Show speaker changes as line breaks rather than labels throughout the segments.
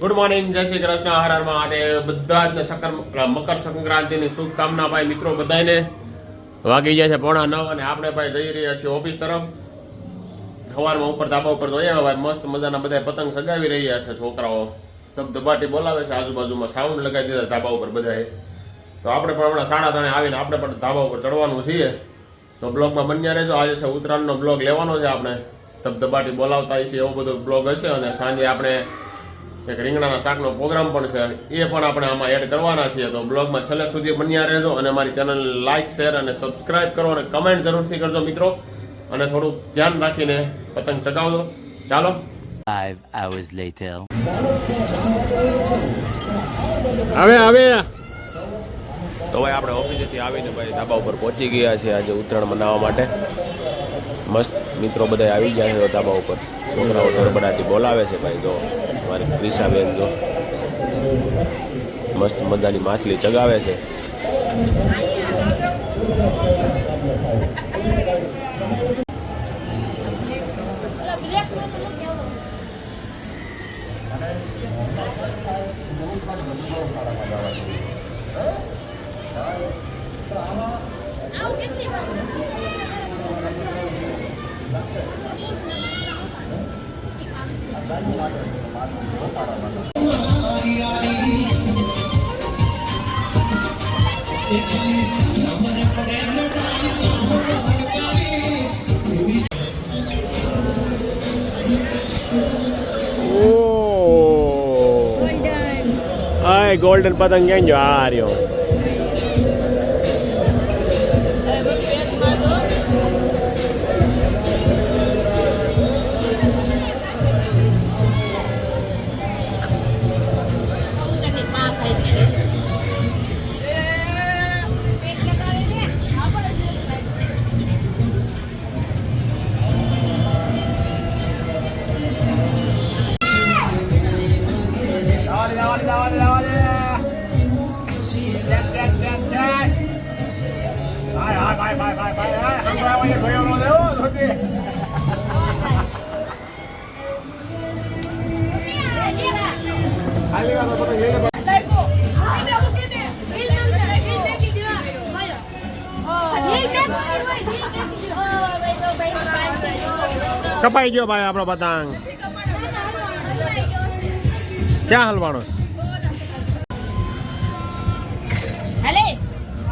Good morning, જય શ્રી કૃષ્ણ, હર હર મહાદેવ. બધા જ મકર સંક્રાંતિની શુભકામના ભાઈ મિત્રો બધાને. વાગી ગયા છે 9:45 અને આપણે ભાઈ જઈ રહ્યા છીએ ઓફિસ તરફ. સવારમાં ઉપર ધાબા ઉપર જોઈએ ભાઈ મસ્ત મજાના બધા પતંગ સગાવી રહ્યા છે છોકરાઓ. ધબધબાટી બોલાવે છે, આજુબાજુમાં સાઉન્ડ લગાવી દીધા ધાબા ઉપર બધાએ. તો આપણે પણ હમણાં 3:30 આવીને આપણે પણ ધાબા ઉપર ચડવાનું છીએ. તો બ્લોગમાં બન્યા રહેજો. આજે છે ઉત્તરાયણનો બ્લોગ લેવાનો છે આપણે. ધબધબાટી બોલાવતા હશે એવો બધો બ્લોગ હશે અને સાંજે આપણે એક રીંગણાના શાકનો પ્રોગ્રામ પણ છે, એ પણ આપણે આમાં એડ કરવાના છીએ. તો બ્લોગમાં છેલ્લે સુધી બન્યા રહેજો અને અમારી ચેનલને લાઇક, શેર અને સબસ્ક્રાઇબ કરો અને કમેન્ટ જરૂરથી કરજો મિત્રો. અને થોડું ધ્યાન રાખીને પતંગ ચગાવજો. ચાલો.
5 hours later.
હવે તો ભાઈ આપણે ઓફિસેથી આવીને ભાઈ ધાબા ઉપર પહોંચી ગયા છે આજે ઉત્તરાયણ મનાવવા માટે. મસ્ત મિત્રો બધા આવી ગયા છે ધાબા ઉપર. છોકરાઓ ધડબડાટી બોલાવે છે ભાઈ. જો મારી ક્રિશાબેન જો મસ્ત મજાની માછલી ચગાવે છે. ગોલ્ડન પતંગ ક્યાં જો આ રહ્યો. કપાઈ ગયો ભાઈ આપણો પતંગ. ક્યાં હલવાનો?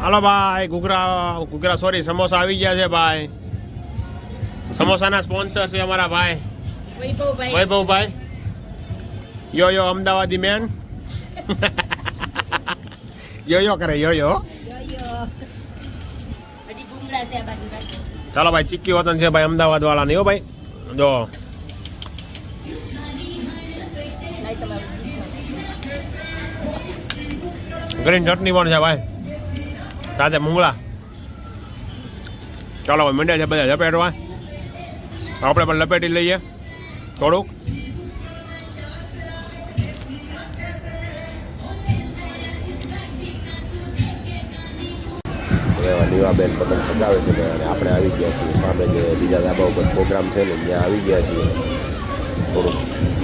હાલો ભાઈ. ઘૂઘરા સોરી સમોસા આવી ગયા છે ભાઈ. સમોસાના સ્પોન્સર છે અમારા ભાઈ વૈભવભાઈ. યો અમદાવાદી મેન. યો કરે યો. ચાલો ભાઈ, ચીક્કી વતન છે ભાઈ અમદાવાદ વાળાની. હો ભાઈ જો ગ્રીન ચટણી પણ છે ભાઈ, સાથે મૂંગળા. ચાલો ભાઈ મંડ્યા છે બધા લપેટવા. આપણે પણ લપેટી લઈએ થોડુંક. એવા નીવાબેન પતંગ ચગાવે છે અને આપણે આવી ગયા છીએ સામે જે બીજા ધાબા ઉપર પ્રોગ્રામ છે ને ત્યાં આવી ગયા છીએ. થોડુંક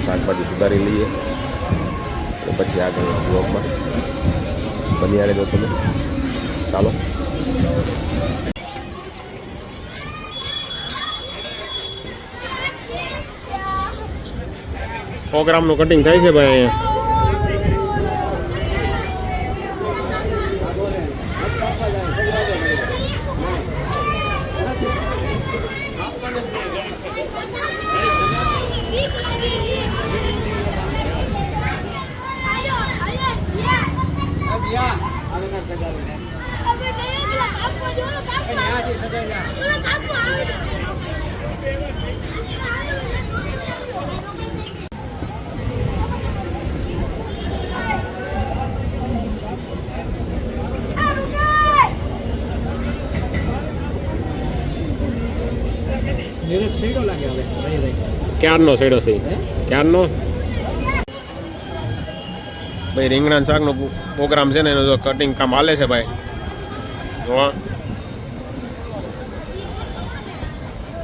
શાકભાજી સુધારી લઈએ પછી આગળના બ્લોગમાં બની રહેજો તમે. ચાલો. પ્રોગ્રામનું કટિંગ થાય છે ભાઈ અહીંયા. ક્યારનો સેડો છે? ક્યારનો ભાઈ રીંગણા શાકનો પ્રોગ્રામ છે ને એનો જો કટિંગ કામ હાલે છે ભાઈ.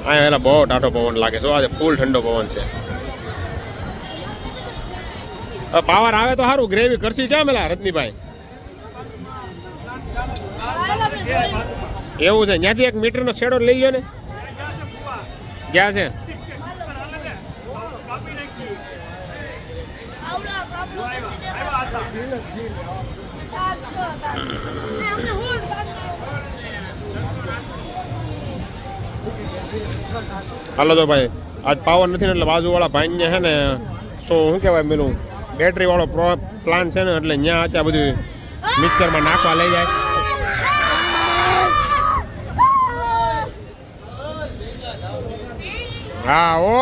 અહીંયા એલા બહુ ટાઢો પવન લાગે છે. આજે ફૂલ ઠંડો પવન છે. પાવર આવે તો સારું. ગ્રેવી કરશી ક્યાં મેલા રજનીભાઈ? એવું છે, ત્યાંથી 1 મીટરનો છેડો લઈ ગયો ને. ક્યાં છે? હાલો તો ભાઈ, આજ પાવર નથી ને એટલે બાજુવાળા ભાઈને છે ને શું કહેવાય પેલું બેટરી વાળો પ્લાન છે ને એટલે ત્યાં અત્યારે બધું મિક્સરમાં નાખવા લઈ જાય. હા ઓ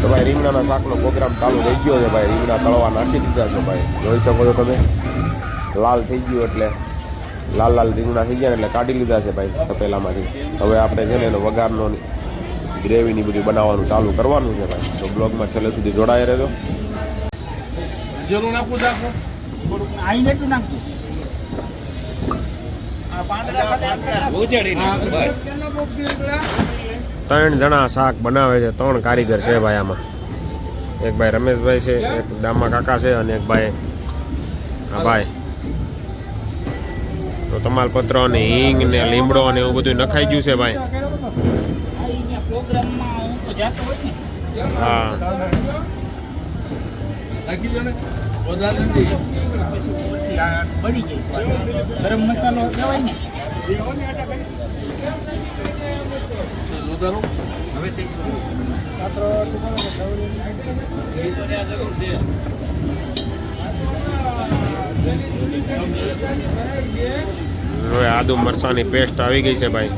ભાઈ રીંગણાના શાકનો પ્રોગ્રામ ચાલુ થઈ ગયો છે ભાઈ. રીંગણા તળવા નાખી દીધા છે ભાઈ, જોઈ શકો છો તમે. લાલ થઈ ગયું એટલે લાલ લાલ રીંગણા થઈ ગયા એટલે કાઢી લીધા છે ભાઈ તપેલામાંથી. હવે આપણે છે ને એનો વઘારનો ગ્રેવીની બધું બનાવવાનું ચાલુ કરવાનું છે ભાઈ. તો બ્લોગમાં છેલ્લે સુધી જોડાયા રહેજો.
જરૂર નાખું નાખું આઈને એટલું નાખું.
3 જણા શાક બનાવે છે, 3 કારીગર છે ભાઈ આમાં. એક ભાઈ રમેશભાઈ છે, એક દામા કાકા છે અને એક ભાઈ હા ભાઈ. તો તમાલપત્ર ને હિંગ ને લીમડો ને એવું બધું નખાઈ ગયું છે ભાઈ. હા
બળી જાય ગરમ મસાલો કહેવાય ને.
હવે આદુ મરચાની પેસ્ટ આવી ગઈ છે ભાઈ.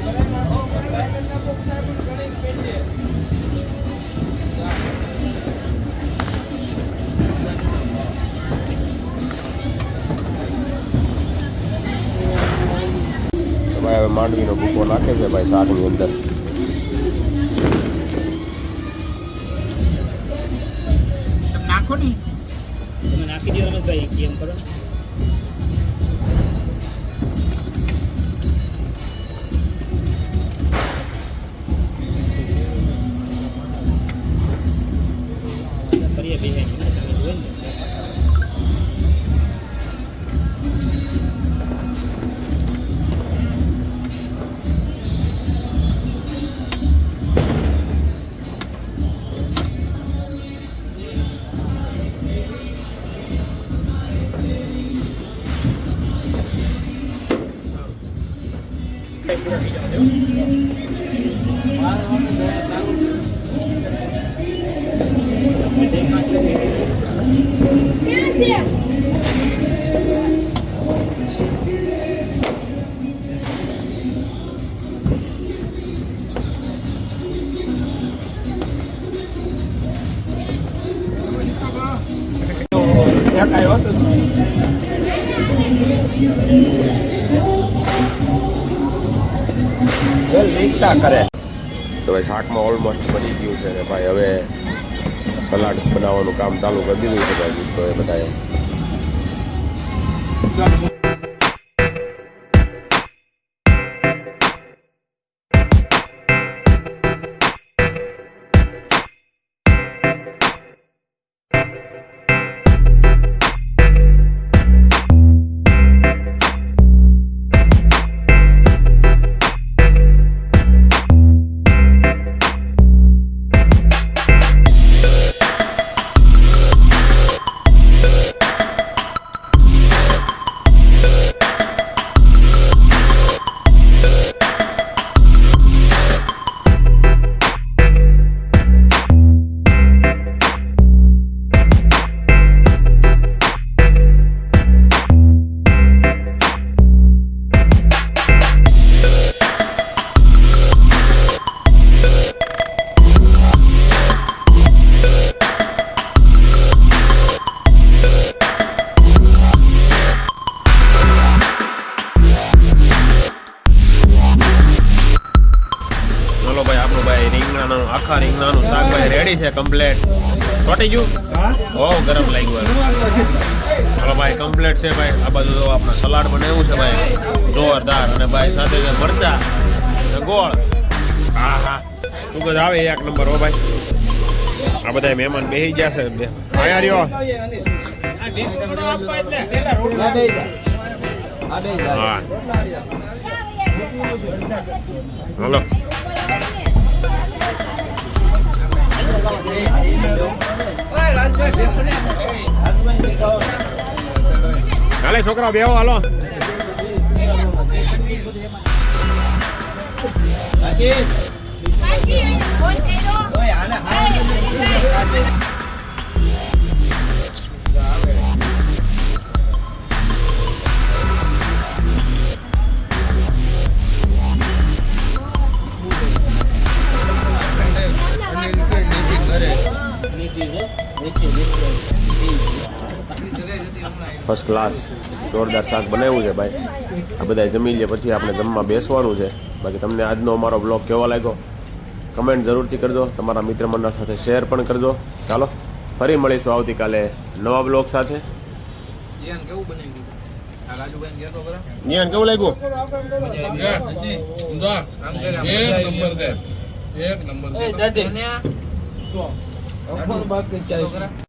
ભાઈ હવે માંડવીનો ભૂકો નાખે છે ભાઈ શાકની અંદર.
નાખો ને તમે નાખી દો રમેશભાઈ, કેમ કરો ને. કરે
તો ભાઈ શાકમાં ઓલમોસ્ટ બની ગયું છે ને ભાઈ હવે સલાડ બનાવવાનું કામ ચાલુ કરી દીધું છે ભાઈ તો એ બધાએ આખા રીંગણાનું શાક ભાઈ રેડી છે કમ્પ્લેટ ચોટી ગયું બહુ ગરમ લાગ્યું ચાલો ભાઈ કમ્પ્લેટ છે ભાઈ આ બાજુ તો આપણે સલાડ બનાવ્યું છે ભાઈ જોરદાર અને ભાઈ સાથે છે મરચા અને ગોળ હા હા શું કદ આવે એક નંબર હો ભાઈ આ બધા મહેમાન બેસી ગયા છે આયા રહ્યો હા હાલો હાલે છોકરા બેહો હાલો ફર્સ્ટ ક્લાસ જોરદાર શાક બનાવ્યું છે ભાઈ આ બધા જમી લે પછી આપણે જમવા બેસવાનું છે બાકી તમને આજનો અમારો બ્લોગ કેવો લાગ્યો કમેન્ટ જરૂરથી કરજો તમારા મિત્ર મંડળ સાથે શેર પણ કરજો ચાલો ફરી મળીશું આવતીકાલે નવા બ્લોગ સાથે કેવું લાગ્યું
એક નંબર